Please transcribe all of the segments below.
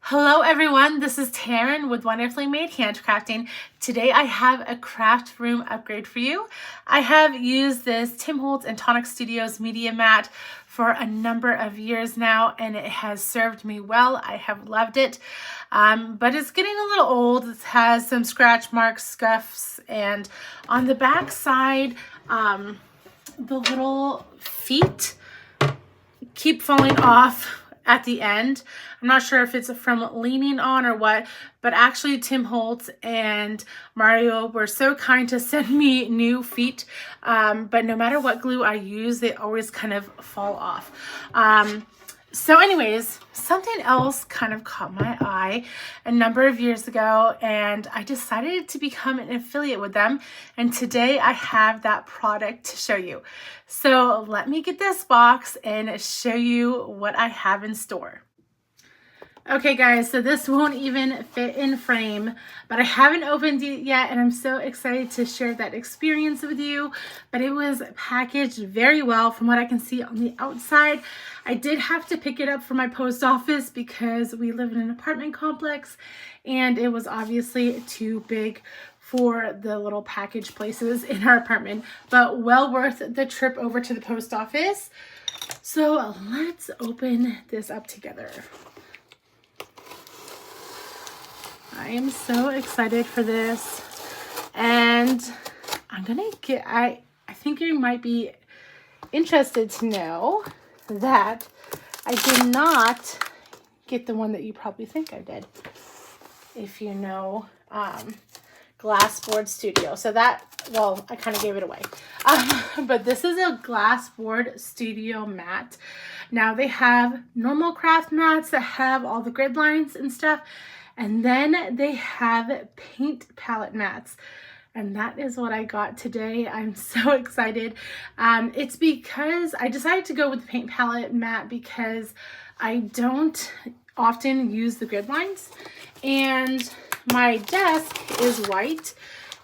Hello everyone, this is Taryn with Wonderfully Made Handcrafting. Today I have a craft room upgrade for you. I have used this Tim Holtz and Tonic Studios media mat for a number of years now and it has served me well. I have loved it, but it's getting a little old. It has some scratch marks, scuffs, and on the back side, the little feet keep falling off at the end. I'm not sure if it's from leaning on or what, but actually Tim Holtz and Mario were so kind to send me new feet, but no matter what glue I use, they always kind of fall off. So anyways, something else kind of caught my eye a number of years ago and I decided to become an affiliate with them, and today I have that product to show you. So let me get this box and show you what I have in store. Okay guys, so this won't even fit in frame, but I haven't opened it yet and I'm so excited to share that experience with you. But it was packaged very well from what I can see on the outside. I did have to pick it up from my post office because we live in an apartment complex and it was obviously too big for the little package places in our apartment, but well worth the trip over to the post office. So let's open this up together. I am so excited for this, and I'm gonna get, I think you might be interested to know that I did not get the one that you probably think I did, if you know Glassboard Studio. So that, well, I kind of gave it away. But this is a Glassboard Studio mat. Now they have normal craft mats that have all the grid lines and stuff, and then they have paint palette mats. And that is what I got today. I'm so excited. It's because I decided to go with the paint palette mat because I don't often use the grid lines. And my desk is white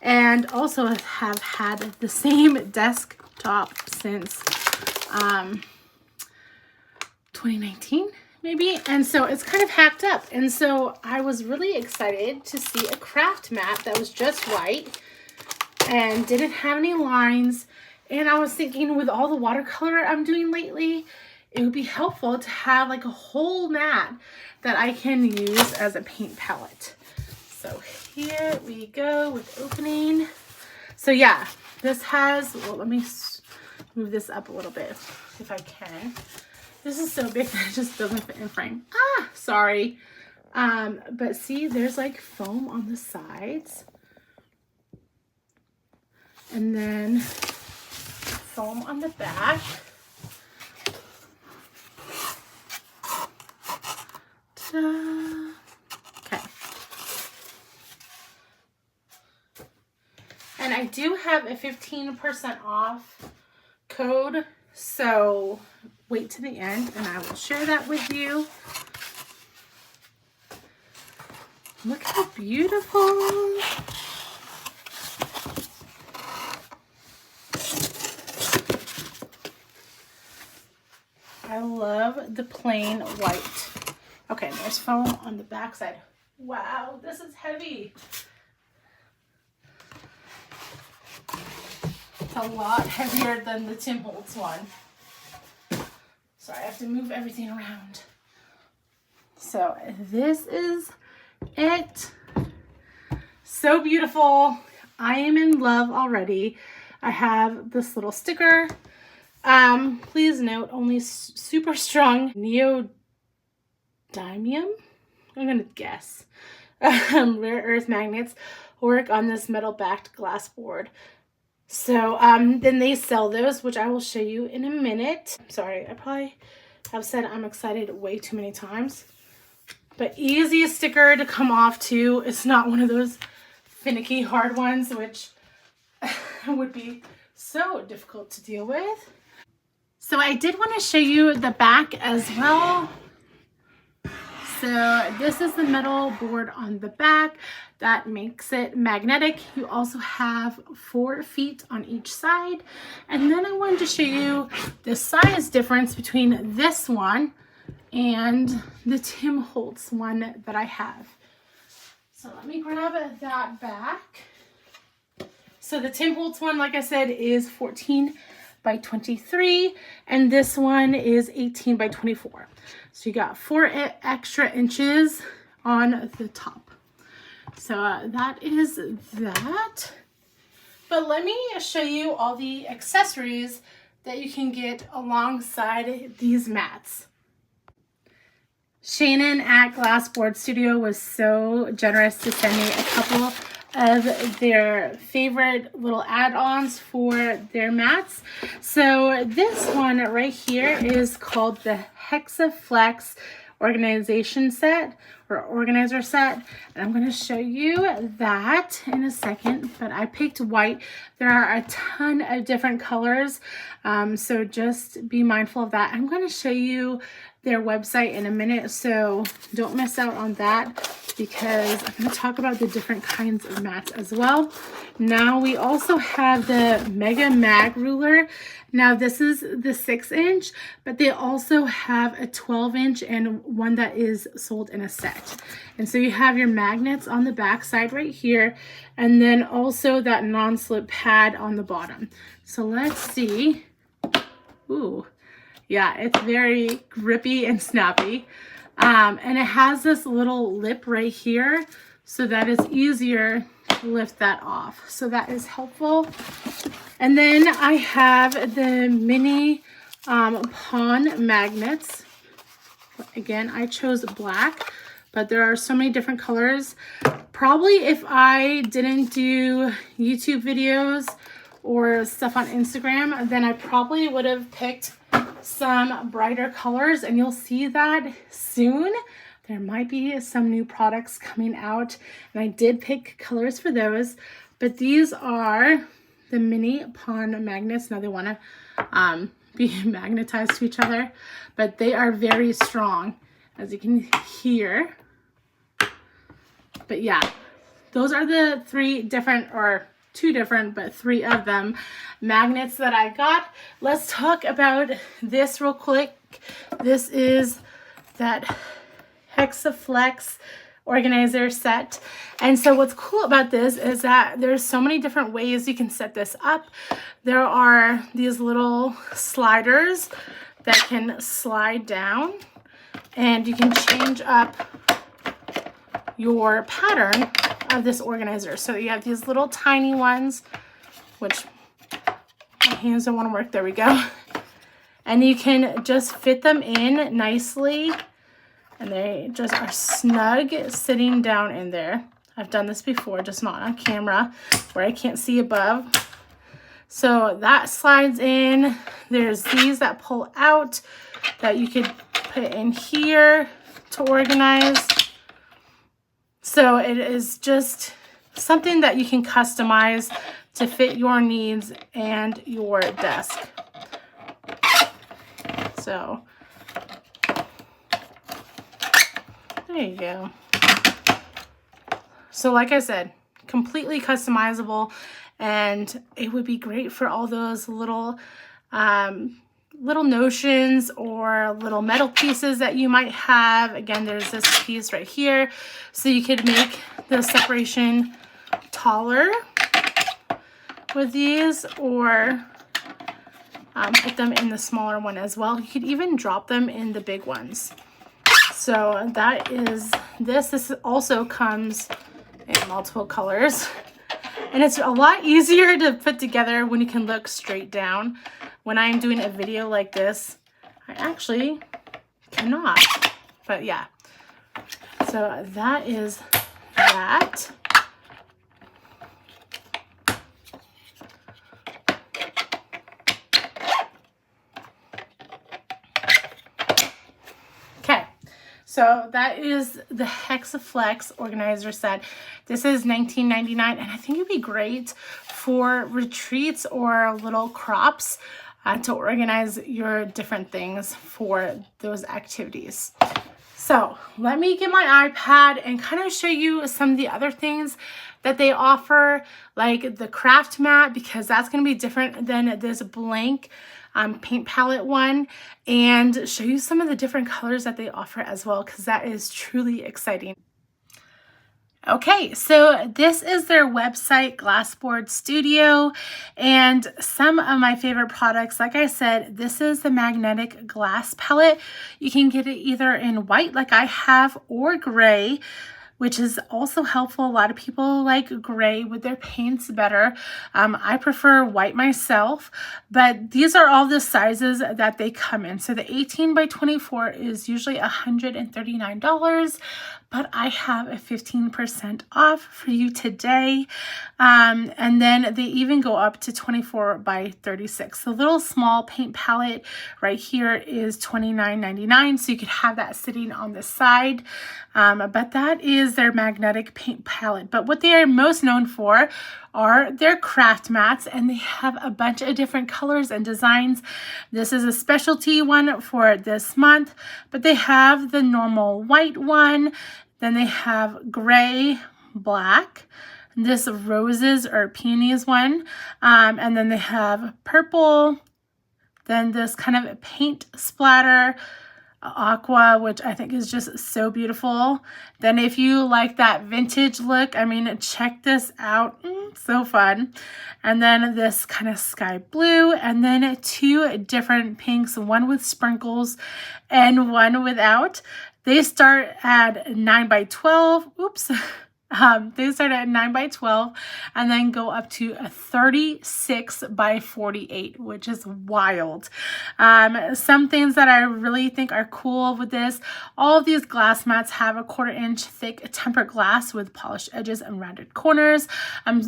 and also have had the same desktop since 2019. Maybe, and so it's kind of hacked up, and so I was really excited to see a craft mat that was just white and didn't have any lines. And I was thinking, with all the watercolor I'm doing lately, it would be helpful to have like a whole mat that I can use as a paint palette. So here we go with opening. So yeah, this has, well, let me move this up a little bit if I can. This is so big that it just doesn't fit in frame. Ah, sorry. But see, there's like foam on the sides. And then foam on the back. Ta-da. Okay. And I do have a 15% off code, so wait to the end and I will share that with you. Look how beautiful. I love the plain white. Okay, there's foam on the back side. Wow, this is heavy. It's a lot heavier than the Tim Holtz one. Sorry, I have to move everything around. So this is it. So beautiful. I am in love already. I have this little sticker. Please note, only super strong neodymium, I'm gonna guess, rare earth magnets work on this metal backed glass board. So then they sell those, which I will show you in a minute. Sorry, I probably have said I'm excited way too many times. But easy sticker to come off too. It's not one of those finicky hard ones, which would be so difficult to deal with. So I did want to show you the back as well. So this is the metal board on the back that makes it magnetic. You also have 4 feet on each side. And then I wanted to show you the size difference between this one and the Tim Holtz one that I have. So let me grab that back. So the Tim Holtz one, like I said, is 14 by 23, and this one is 18 by 24. So you got 4 extra inches on the top. So that is that. But let me show you all the accessories that you can get alongside these mats. Shannon at Glassboard Studio was so generous to send me a couple of their favorite little add-ons for their mats. So this one right here is called the Hexaflex organization set or organizer set, and I'm going to show you that in a second, but I picked white. There are a ton of different colors, so just be mindful of that. I'm going to show you their website in a minute, so don't miss out on that, because I'm going to talk about the different kinds of mats as well. Now we also have the Mega Mag ruler. Now this is the 6-inch, but they also have a 12-inch and one that is sold in a set. And so you have your magnets on the back side right here, and then also that non-slip pad on the bottom. So let's see. Ooh, yeah, it's very grippy and snappy. And it has this little lip right here, so that it's easier to lift that off. So that is helpful. And then I have the mini pawn magnets. Again, I chose black, but there are so many different colors. Probably if I didn't do YouTube videos or stuff on Instagram, then I probably would have picked some brighter colors, and you'll see that soon. There might be some new products coming out, and I did pick colors for those, but these are the mini pawn magnets. Now they want to be magnetized to each other, but they are very strong, as you can hear. But yeah, those are the 3 different, or 2 different, but 3 of them magnets that I got. Let's talk about this real quick. This is that Hexaflex organizer set. And so what's cool about this is that there's so many different ways you can set this up. There are these little sliders that can slide down, and you can change up your pattern of this organizer. So you have these little tiny ones, which my hands don't want to work. There we go. And you can just fit them in nicely, and they just are snug sitting down in there. I've done this before, just not on camera where I can't see above. So that slides in. There's these that pull out that you could put in here to organize. So it is just something that you can customize to fit your needs and your desk. So there you go. So like I said, completely customizable, and it would be great for all those little little notions or little metal pieces that you might have. Again, there's this piece right here, so you could make the separation taller with these, or put them in the smaller one as well. You could even drop them in the big ones. So that is this. This also comes in multiple colors, and it's a lot easier to put together when you can look straight down. When I'm doing a video like this, I actually cannot, but yeah. So that is that. Okay, so that is the Hexaflex organizer set. This is $19.99, and I think it'd be great for retreats or little crops to organize your different things for those activities. So let me get my iPad and kind of show you some of the other things that they offer, like the craft mat, because that's going to be different than this blank paint palette one, and show you some of the different colors that they offer as well, because that is truly exciting. Okay, so this is their website, Glassboard Studio, and some of my favorite products, like I said, this is the magnetic glass palette. You can get it either in white like I have or gray, which is also helpful. A lot of people like gray with their paints better. I prefer white myself, but these are all the sizes that they come in. So the 18 by 24 is usually $139, but I have a 15% off for you today. And then they even go up to 24 by 36. The little small paint palette right here is $29.99, so you could have that sitting on the side. But that is their magnetic paint palette. But what they are most known for are their craft mats, and they have a bunch of different colors and designs. This is a specialty one for this month, but they have the normal white one, then they have gray, black, this roses or peonies one, and then they have purple, then this kind of paint splatter, aqua, which I think is just so beautiful. Then if you like that vintage look, I mean, check this out, so fun. And then this kind of sky blue, and then two different pinks, one with sprinkles and one without. They start at 9 by 12. Oops. They start at 9 by 12 and then go up to a 36 by 48, which is wild. Some things that I really think are cool with this, all of these glass mats have a 1/4 inch thick tempered glass with polished edges and rounded corners,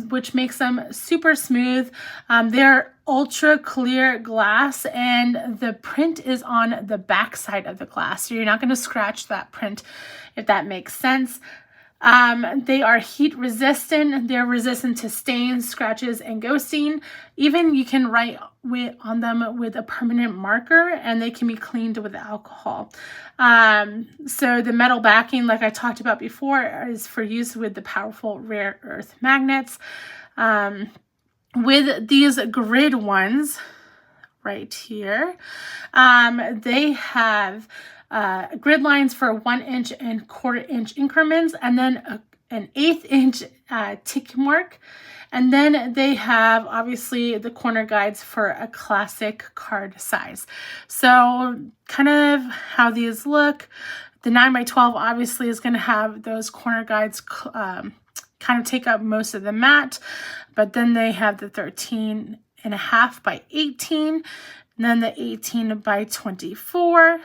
which makes them super smooth. They're ultra clear glass, and the print is on the back side of the glass, so you're not going to scratch that print, if that makes sense. They are heat resistant. They're resistant to stains, scratches, and ghosting. Even you can write on them with a permanent marker, and they can be cleaned with alcohol. So the metal backing, like I talked about before, is for use with the powerful rare earth magnets. With these grid ones right here, they have grid lines for 1 inch and 1/4 inch increments, and then an 1/8 inch tick mark. And then they have obviously the corner guides for a classic card size. So kind of how these look. The 9 by 12 obviously is going to have those corner guides kind of take up most of the mat, but then they have the 13.5 by 18, and then the 18 by 24,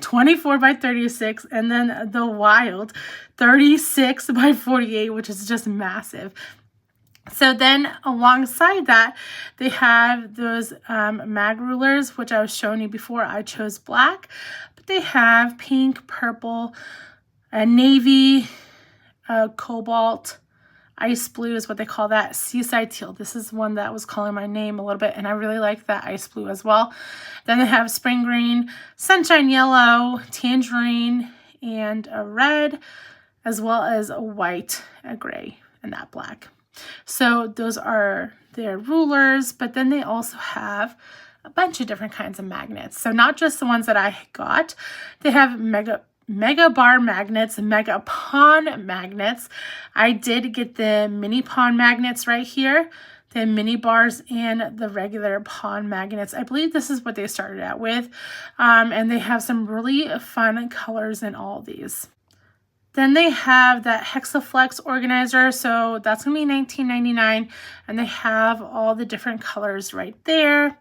24 by 36, and then the wild 36 by 48, which is just massive. So then alongside that, they have those mag rulers, which I was showing you before. I chose black, but they have pink, purple, navy, cobalt, ice blue is what they call that, seaside teal. This is one that was calling my name a little bit, and I really like that ice blue as well. Then they have spring green, sunshine yellow, tangerine, and a red, as well as a white, a gray, and that black. So those are their rulers, but then they also have a bunch of different kinds of magnets. So not just the ones that I got. They have mega bar magnets, mega pawn magnets. I did get the mini pawn magnets right here, the mini bars and the regular pawn magnets. I believe this is what they started out with. And they have some really fun colors in all these. Then they have that Hexaflex organizer, so that's going to be $19.99, and they have all the different colors right there.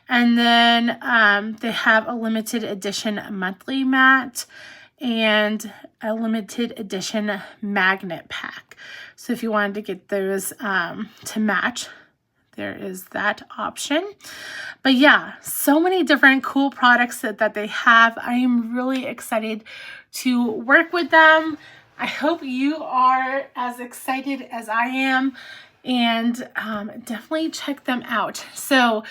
And then they have a limited edition monthly mat and a limited edition magnet pack. So if you wanted to get those to match, there is that option. But yeah, so many different cool products that they have. I am really excited to work with them. I hope you are as excited as I am, and definitely check them out. So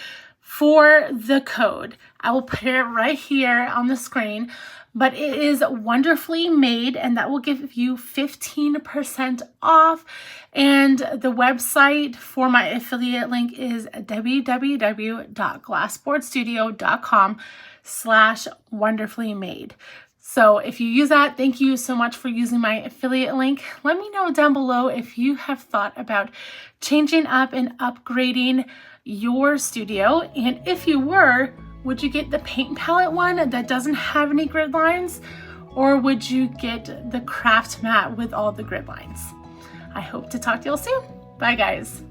for the code. I will put it right here on the screen, but it is Wonderfully Made, and that will give you 15% off. And the website for my affiliate link is www.glassboardstudio.com/wonderfullymade. So if you use that, thank you so much for using my affiliate link. Let me know down below if you have thought about changing up and upgrading your studio. And if you were, would you get the paint palette one that doesn't have any grid lines? Or would you get the craft mat with all the grid lines? I hope to talk to you all soon. Bye guys.